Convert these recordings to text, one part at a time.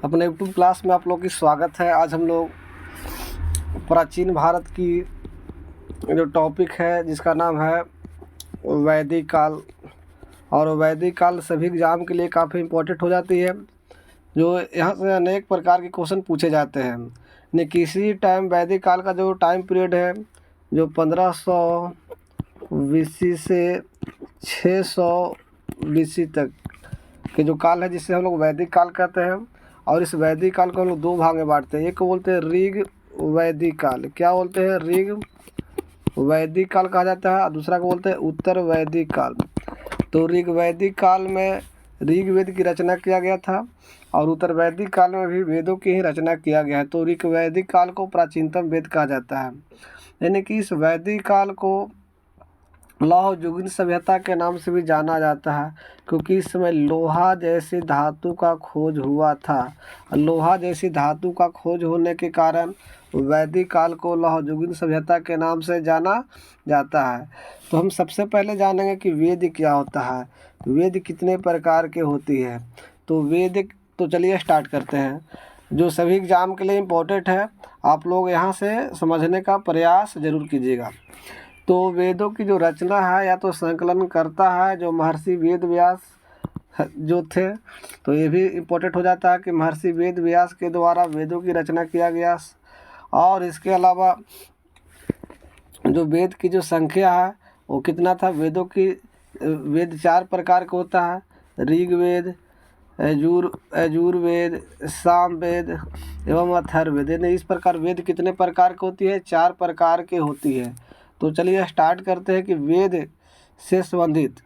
अपने YouTube class में आप लोग की स्वागत है। आज हम लोग प्राचीन भारत की जो टॉपिक है जिसका नाम है वैदिक काल, और वैदिक काल सभी एग्ज़ाम के लिए काफ़ी इम्पोर्टेंट हो जाती है। जो यहाँ से अनेक प्रकार के क्वेश्चन पूछे जाते हैं। ने किसी टाइम वैदिक काल का जो टाइम पीरियड है जो 1500 BC से 600 BC तक के जो काल है जिसे हम लोग वैदिक काल कहते हैं। और इस वैदिक काल को हम लोग दो भाग में बांटते हैं। एक को बोलते हैं ऋग वैदिक काल। क्या बोलते हैं? ऋग वैदिक काल कहा जाता है। और दूसरा को बोलते हैं उत्तर वैदिक काल। तो ऋग वैदिक काल में ऋग्वेद की रचना किया गया था और उत्तर वैदिक काल में भी वेदों की ही रचना किया गया है। तो ऋग वैदिक काल को प्राचीनतम वेद कहा जाता है। यानी कि इस वैदिक काल को लौह युगीन सभ्यता के नाम से भी जाना जाता है, क्योंकि इस समय लोहा जैसी धातु का खोज हुआ था। लोहा जैसी धातु का खोज होने के कारण वैदिक काल को लौह युगीन सभ्यता के नाम से जाना जाता है। तो हम सबसे पहले जानेंगे कि वेद क्या होता है, वेद कितने प्रकार के होती है। तो वेद, तो चलिए स्टार्ट करते हैं। जो सभी एग्ज़ाम के लिए इम्पोर्टेंट है, आप लोग यहाँ से समझने का प्रयास ज़रूर कीजिएगा। तो वेदों की जो रचना है या तो संकलन करता है जो महर्षि वेद व्यास जो थे। तो ये भी इम्पोर्टेंट हो जाता है कि महर्षि वेद व्यास के द्वारा वेदों की रचना किया गया। और इसके अलावा जो वेद की जो संख्या है वो कितना था। वेदों की वेद 4 प्रकार का होता है। ऋग्वेद, यजुर्वेद, सामवेद एवं अथर्ववेद। यानी इस प्रकार वेद कितने प्रकार की होती है? 4 प्रकार की होती है। तो चलिए स्टार्ट करते हैं कि वेद से संबंधित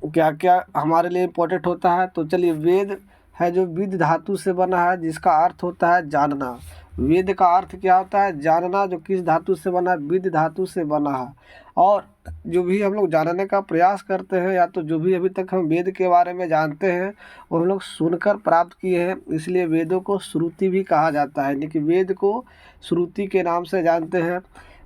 क्या क्या हमारे लिए इम्पोर्टेंट होता है। तो चलिए, वेद है जो विद धातु से बना है, जिसका अर्थ होता है जानना। वेद का अर्थ क्या होता है? जानना। जो किस धातु से बना है? विद धातु से बना है। और जो भी हम लोग जानने का प्रयास करते हैं या तो जो भी अभी तक हम वेद के बारे में जानते हैं वो हम लोग सुनकर प्राप्त किए हैं, इसलिए वेदों को श्रुति भी कहा जाता है। यानी कि वेद को श्रुति के नाम से जानते हैं।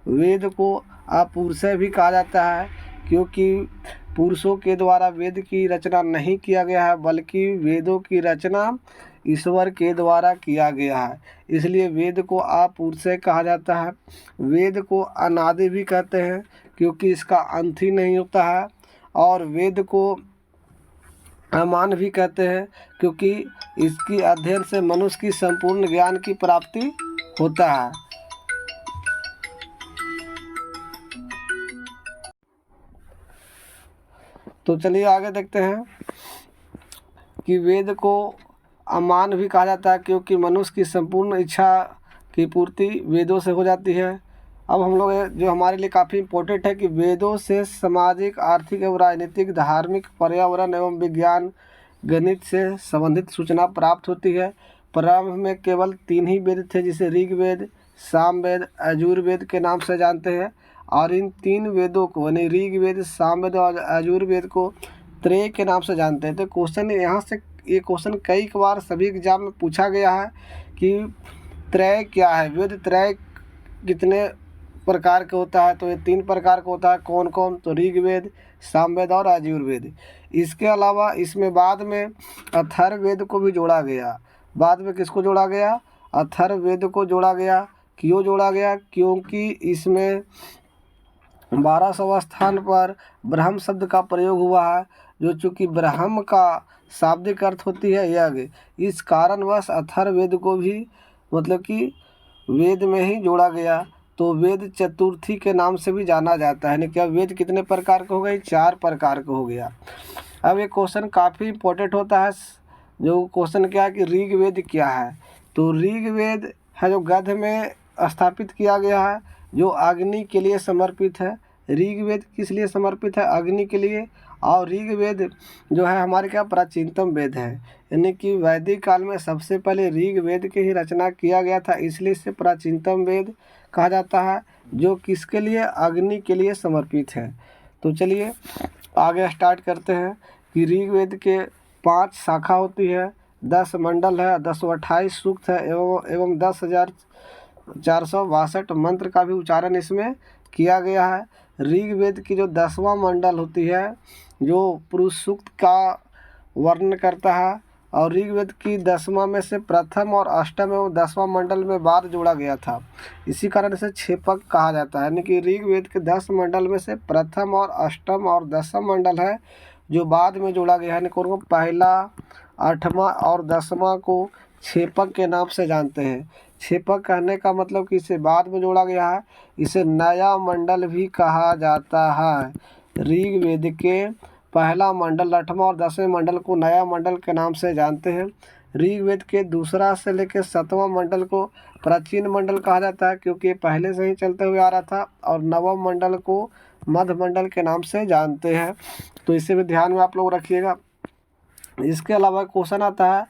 वेद को अपुरुषय भी कहा जाता है, क्योंकि पुरुषों के द्वारा वेद की रचना नहीं किया गया है, बल्कि वेदों की रचना ईश्वर के द्वारा किया गया है, इसलिए वेद को अपुरुषय कहा जाता है। वेद को अनादि भी कहते हैं, क्योंकि इसका अंत ही नहीं होता है। और वेद को अमान भी कहते हैं, क्योंकि इसकी अध्ययन से मनुष्य की संपूर्ण ज्ञान की प्राप्ति होता है। तो चलिए आगे देखते हैं कि वेद को अमान भी कहा जाता है, क्योंकि मनुष्य की संपूर्ण इच्छा की पूर्ति वेदों से हो जाती है। अब हम लोग जो हमारे लिए काफ़ी इम्पोर्टेंट है कि वेदों से सामाजिक, आर्थिक एवं राजनीतिक, धार्मिक, पर्यावरण एवं विज्ञान, गणित से संबंधित सूचना प्राप्त होती है। प्रारंभ में केवल 3 ही वेद थे, जिसे ऋग्वेद, सामवेद, यजुर्वेद के नाम से जानते हैं। और इन 3 वेदों को यानी ऋग्वेद, सामवेद और यजुर्वेद को त्रय के नाम से जानते हैं। तो क्वेश्चन यहाँ से, ये क्वेश्चन कई बार सभी एग्जाम में पूछा गया है कि त्रय क्या है, वेद त्रय कितने प्रकार का होता है। तो ये 3 प्रकार का होता है। कौन कौन? तो ऋग्वेद, सामवेद और यजुर्वेद। इसके अलावा इसमें बाद में अथर्ववेद को भी जोड़ा गया। बाद में किसको जोड़ा गया? अथर्ववेद को जोड़ा गया। क्यों जोड़ा गया? क्योंकि इसमें 1200 स्थान पर ब्रह्म शब्द का प्रयोग हुआ है, जो चूँकि ब्रह्म का शाब्दिक अर्थ होती है यज्ञ, इस कारणवश अथर्ववेद को भी मतलब कि वेद में ही जोड़ा गया। तो वेद चतुर्थी के नाम से भी जाना जाता है। यानी क्या वेद कितने प्रकार का हो गए? 4 प्रकार का हो गया। अब ये क्वेश्चन काफ़ी इम्पोर्टेंट होता है। जो क्वेश्चन क्या है कि ऋग्वेद क्या है। तो ऋग्वेद है जो गद्य में स्थापित किया गया है, जो अग्नि के लिए समर्पित है। ऋग्वेद किस लिए समर्पित है? अग्नि के लिए। और ऋग्वेद जो है हमारे क्या प्राचीनतम वेद है, यानी कि वैदिक काल में सबसे पहले ऋग्वेद की ही रचना किया गया था, इसलिए इसे प्राचीनतम वेद कहा जाता है, जो किसके लिए? अग्नि के लिए समर्पित है। तो चलिए आगे स्टार्ट करते हैं कि ऋग्वेद के 5 शाखा होती है, 10 मंडल है, 1028 सूक्त है एवं 10,462 मंत्र का भी उच्चारण इसमें किया गया है। ऋग्वेद की जो 10वां मंडल होती है, जो पुरुष सूक्त का वर्णन करता है, और ऋग्वेद की 10वां में से प्रथम और अष्टम एवं 10वां मंडल में बाद जोड़ा गया था। इसी कारण इसे छेपक कहा जाता है। यानी कि ऋग्वेद के 10 मंडल में से प्रथम और अष्टम और 10वां मंडल है जो बाद में जोड़ा गया है। यानी कि उनको पहला, 8वां और 10वां को छेपक के नाम से जानते हैं। छेपक कहने का मतलब कि इसे बाद में जोड़ा गया है। इसे नया मंडल भी कहा जाता है। ऋग्वेद के पहला मंडल, 8वां और 10वें मंडल को नया मंडल के नाम से जानते हैं। ऋग्वेद के दूसरा से लेकर 7वां मंडल को प्राचीन मंडल कहा जाता है, क्योंकि ये पहले से ही चलते हुए आ रहा था। और 9वां मंडल को मध्य मंडल के नाम से जानते हैं। तो इसे भी ध्यान में आप लोग रखिएगा। इसके अलावा क्वेश्चन आता है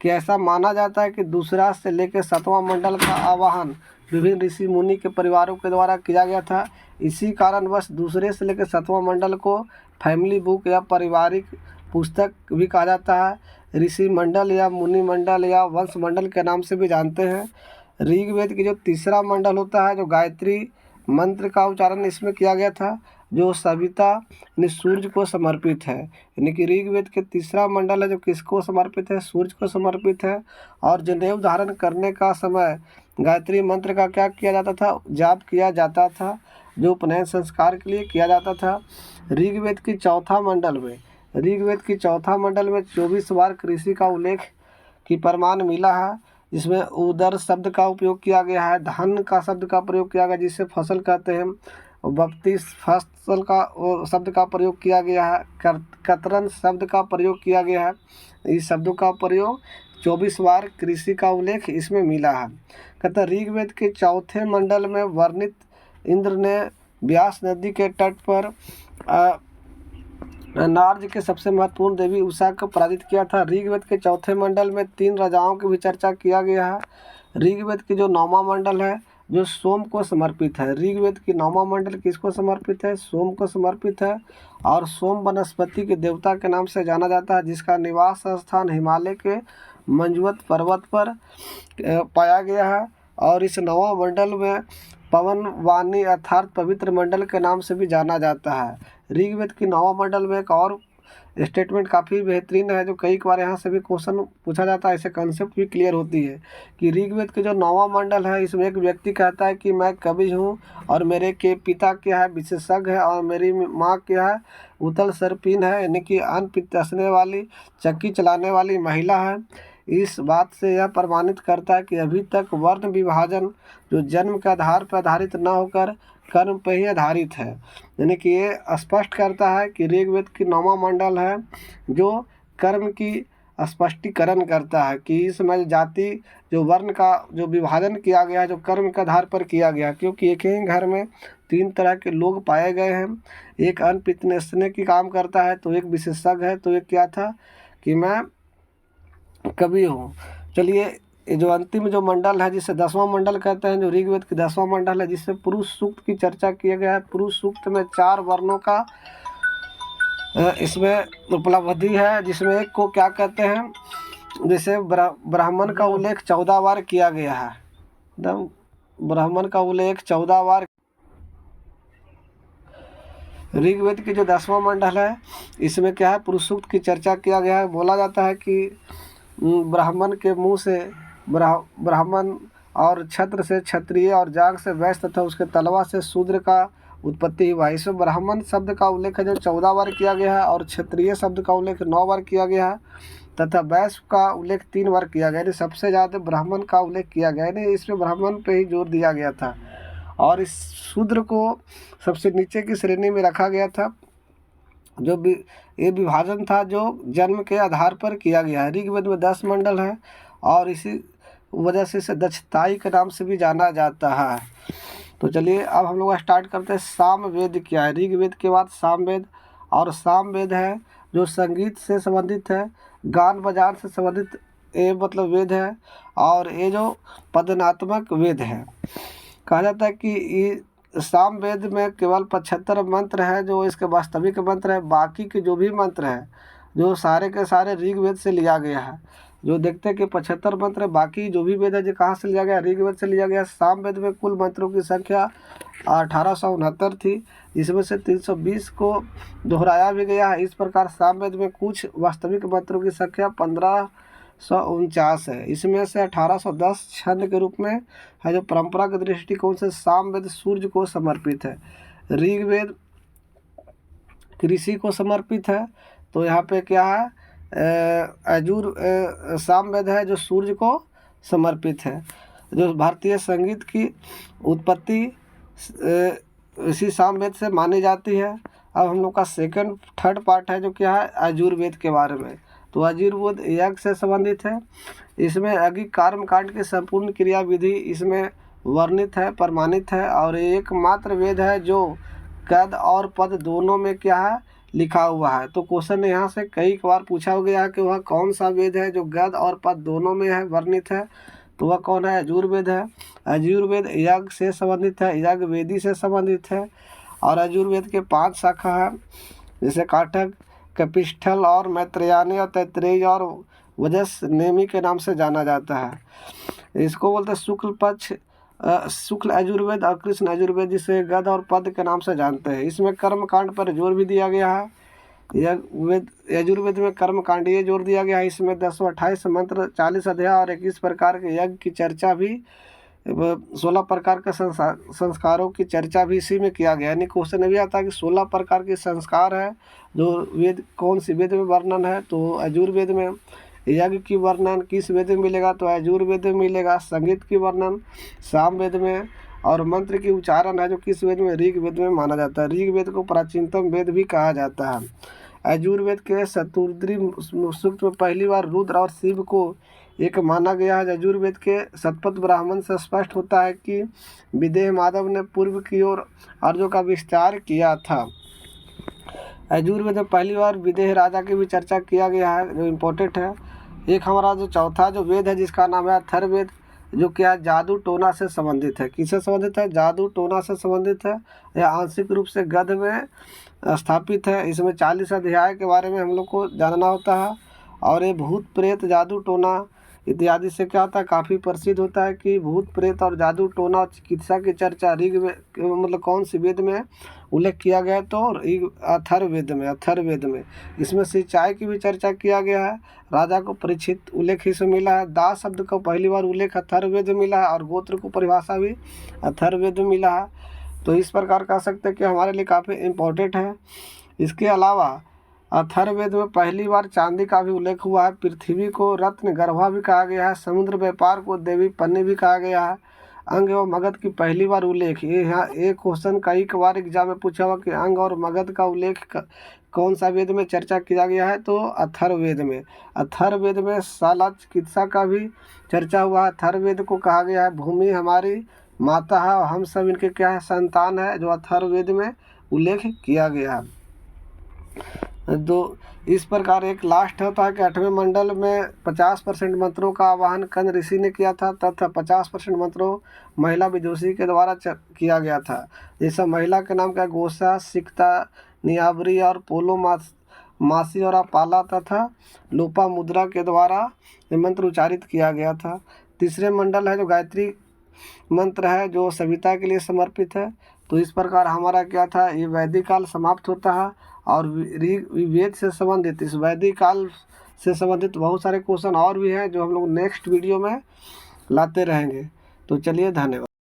कि ऐसा माना जाता है कि दूसरा से लेकर 7वां मंडल का आवाहन विभिन्न ऋषि मुनि के परिवारों के द्वारा किया गया था। इसी कारणवश दूसरे से लेकर 7वां मंडल को फैमिली बुक या पारिवारिक पुस्तक भी कहा जाता है। ऋषि मंडल या मुनि मंडल या वंश मंडल के नाम से भी जानते हैं। ऋग्वेद की जो तीसरा मंडल होता है, जो गायत्री मंत्र का उच्चारण इसमें किया गया था, जो सविता यानी सूर्य को समर्पित है। यानी कि ऋग्वेद के तीसरा मंडल है जो किसको समर्पित है? सूर्य को समर्पित है। और जनेऊ धारण करने का समय गायत्री मंत्र का क्या किया जाता था? जाप किया जाता था, जो उपनयन संस्कार के लिए किया जाता था। ऋग्वेद की चौथा मंडल में 24 बार कृषि का उल्लेख की प्रमाण मिला है, जिसमें उदर शब्द का उपयोग किया गया है, धन का शब्द का प्रयोग किया गया जिसे फसल कहते हैं, बत्तीस फसल का शब्द का प्रयोग किया गया है, कतरन शब्द का प्रयोग किया गया है। इस शब्दों का प्रयोग 24 बार कृषि का उल्लेख इसमें मिला है। कहता ऋग्वेद के चौथे मंडल में वर्णित इंद्र ने व्यास नदी के तट पर नार्ज के सबसे महत्वपूर्ण देवी उषा को पराजित किया था। ऋग्वेद के चौथे मंडल में 3 राजाओं की भी चर्चा किया गया है। ऋग्वेद की जो 9वां मंडल है जो सोम को समर्पित है। ऋग्वेद की 9वां मंडल किसको समर्पित है? सोम को समर्पित है। और सोम वनस्पति के देवता के नाम से जाना जाता है, जिसका निवास स्थान हिमालय के मंजुवत पर्वत पर पाया गया है। और इस 9वां मंडल में पवन वाणी अर्थात पवित्र मंडल के नाम से भी जाना जाता है। ऋग्वेद की 9वां मंडल में एक और स्टेटमेंट काफ़ी बेहतरीन है, जो कई बार यहाँ से भी क्वेश्चन पूछा जाता है, इससे कंसेप्ट भी क्लियर होती है कि ऋग्वेद के जो 9वां मंडल है इसमें एक व्यक्ति कहता है कि मैं कवि हूँ और मेरे के पिता क्या है? विशेषज्ञ है। और मेरी माँ क्या है? उतल सर्पिन है, यानी कि अन्न पितसने वाली, चक्की चलाने वाली महिला है। इस बात से यह प्रमाणित करता है कि अभी तक वर्ण विभाजन जो जन्म के आधार पर आधारित न होकर कर्म पर ही आधारित है। यानी कि ये स्पष्ट करता है कि ऋग्वेद की 9वां मंडल है जो कर्म की स्पष्टीकरण करता है कि इसमें जाति जो वर्ण का जो विभाजन किया गया है जो कर्म के आधार पर किया गया, क्योंकि एक ही घर में 3 तरह के लोग पाए गए हैं। एक अन्न पितसने की काम करता है, तो एक विशेषज्ञ है, तो एक क्या था कि मैं कवि हूँ। चलिए, ये जो अंतिम जो मंडल है जिसे 10वां मंडल कहते हैं, जो ऋग्वेद की 10वां मंडल है, जिससे पुरुष सूक्त की चर्चा किया गया है। पुरुष सूक्त में 4 वर्णों का इसमें उपलब्धि है, जिसमें एक को क्या कहते हैं, जैसे ब्राह्मण का उल्लेख 14 बार किया गया है। ब्राह्मण का उल्लेख 14 बार। ऋग्वेद की जो 10वां मंडल है इसमें क्या है, पुरुष सूक्त की चर्चा किया गया है। बोला जाता है कि ब्राह्मण के मुंह से ब्राह्मण, और छत्र से क्षत्रिय, और जाग से वैश्य, तथा उसके तलवा से शूद्र का उत्पत्ति हुआ। इसमें ब्राह्मण शब्द का उल्लेख है जो 14 बार किया गया है, और क्षत्रिय शब्द का उल्लेख 9 बार किया गया है, तथा वैश्य का उल्लेख 3 बार किया गया। यानी सबसे ज़्यादा ब्राह्मण का उल्लेख किया गया, यानी इसमें ब्राह्मण पे ही जोर दिया गया था। और इस शूद्र को सबसे नीचे की श्रेणी में रखा गया था। जो भी ये विभाजन था जो जन्म के आधार पर किया गया है। ऋग्वेद में 10 मंडल है और इसी वजह से इसे दक्षताई के नाम से भी जाना जाता है। तो चलिए अब हम लोग स्टार्ट करते हैं। सामवेद क्या है? ऋग्वेद के बाद सामवेद, और सामवेद है जो संगीत से संबंधित है, गान बजान से संबंधित ये मतलब वेद है। और ये जो पदनात्मक वेद है, कहा जाता है कि ये सामवेद में केवल 75 मंत्र है जो इसके वास्तविक मंत्र है। बाकी के जो भी मंत्र हैं जो सारे के सारे ऋग्वेद से लिया गया है। जो देखते हैं कि 75 मंत्र, बाकी जो भी वेद है जो कहाँ से लिया गया, ऋग्वेद से लिया गया। सामवेद में कुल मंत्रों की संख्या 1869 थी, जिसमें से 320 को दोहराया भी गया है। इस प्रकार सामवेद में कुछ वास्तविक मंत्रों की संख्या 1549 है। इसमें से 1810 छंद के रूप में है, जो परंपरागत दृष्टिकोण से सामवेद सूर्य को समर्पित है। ऋग्वेद कृषि को समर्पित है। तो यहाँ पे क्या है, यजुर सामवेद है जो सूर्य को समर्पित है। जो भारतीय संगीत की उत्पत्ति इसी सामवेद से मानी जाती है। अब हम लोग का थर्ड पार्ट है जो क्या है, यजुर्वेद के बारे में। तो यजुर्वेद यज्ञ से संबंधित है। इसमें यज्ञिक कर्मकांड की संपूर्ण क्रिया विधि इसमें वर्णित है, प्रमाणित है, और एकमात्र वेद है जो गद और पद दोनों में क्या है, लिखा हुआ है। तो क्वेश्चन यहाँ से कई बार पूछा गया है कि वह कौन सा वेद है जो गद और पद दोनों में है, वर्णित है। तो वह कौन है, यजुर्वेद है। यजुर्वेद यज्ञ से संबंधित है, यज्ञ वेदी से संबंधित है। और यजुर्वेद के 5 शाखा है, जैसे काटक, कपिष्ठल और मैत्रेयानी और तैत्तिरीय और वजस नेमी के नाम से जाना जाता है। इसको बोलते हैं शुक्ल पक्ष शुक्ल यजुर्वेद और कृष्ण यजुर्वेद, जिसे गद और पद के नाम से जानते हैं। इसमें कर्म कांड पर जोर भी दिया गया है। यजुर्वेद में कर्म कांडीय जोर दिया गया है। इसमें 228 मंत्र, 40 अध्याय और 21 प्रकार के यज्ञ की चर्चा भी, 16 प्रकार के संस्कारों की चर्चा भी इसी में किया गया। यानी क्वेश्चन भी आता है कि 16 प्रकार के संस्कार है जो वेद, कौन सी वेद में वर्णन है। तो यजुर्वेद में यज्ञ की वर्णन किस वेद में मिलेगा, तो यजुर्वेद में मिलेगा। संगीत की वर्णन सामवेद में, और मंत्र की उच्चारण है जो किस वेद में, ऋग्वेद में माना जाता है। ऋग्वेद को प्राचीनतम वेद भी कहा जाता है। यजुर्वेद के शतुर्द्री सूक्त में पहली बार रुद्र और शिव को एक माना गया है। यजुर्वेद के शतपथ ब्राह्मण से स्पष्ट होता है कि विदेह माधव ने पूर्व की ओर अर्जों का विस्तार किया था। यजुर्वेद में पहली बार विदेह राजा की भी चर्चा किया गया है, जो इम्पोर्टेंट है। एक हमारा जो चौथा जो वेद है जिसका नाम है अथर्ववेद, जो क्या जादू टोना से संबंधित है। किससे संबंधित है, जादू टोना से संबंधित है। यह आंशिक रूप से गद में स्थापित है। इसमें 40 अध्याय के बारे में हम लोग को जानना होता है। और ये भूत प्रेत, जादू टोना इत्यादि से क्या होता है, काफ़ी प्रसिद्ध होता है कि भूत प्रेत और जादू टोना और चिकित्सा की चर्चा ऋग्वेद मतलब कौन सी वेद में उल्लेख किया गया है, तो अथर्ववेद में। इसमें सिंचाई की भी चर्चा किया गया है। राजा को परीक्षित उल्लेख इसमें मिला है। दास शब्द को पहली बार उल्लेख अथर्ववेद में मिला है, और गोत्र को परिभाषा भी अथर्ववेद में मिला है। तो इस प्रकार कह सकते हैं कि हमारे लिए काफ़ी इम्पोर्टेंट है। इसके अलावा अथर्ववेद में पहली बार चांदी का भी उल्लेख हुआ है। पृथ्वी को रत्न गर्भा भी कहा गया है। समुद्र व्यापार को देवी पन्नी भी कहा गया है। अंग एवं मगध की पहली बार उल्लेख, ये यहाँ एक क्वेश्चन कई बार एग्जाम में पूछा हुआ कि अंग और मगध का उल्लेख कौन सा वेद में चर्चा किया गया है, तो अथर्ववेद में। अथर्ववेद में शाला चिकित्सा का भी चर्चा हुआ है। अथर्ववेद को कहा गया है भूमि हमारी माता है और हम सब इनके क्या है, संतान है, जो अथर्ववेद में उल्लेख किया गया है। तो इस प्रकार एक लास्ट होता है कि 8वें मंडल में 50% मंत्रों का आवाहन कंद ऋषि ने किया था, तथा 50% मंत्रों महिला विदुषी के द्वारा किया गया था। जैसा महिला के नाम का गोसा, सिकता, नियावरी और पोलो मासी और अपाला तथा लोपा मुद्रा के द्वारा ये मंत्र उच्चारित किया गया था। तीसरे मंडल है जो गायत्री मंत्र है, जो सविता के लिए समर्पित है। तो इस प्रकार हमारा क्या था, ये वैदिक काल समाप्त होता है। और वेद से संबंधित, इस वैदिक काल से संबंधित बहुत सारे क्वेश्चन और भी हैं जो हम लोग नेक्स्ट वीडियो में लाते रहेंगे। तो चलिए, धन्यवाद।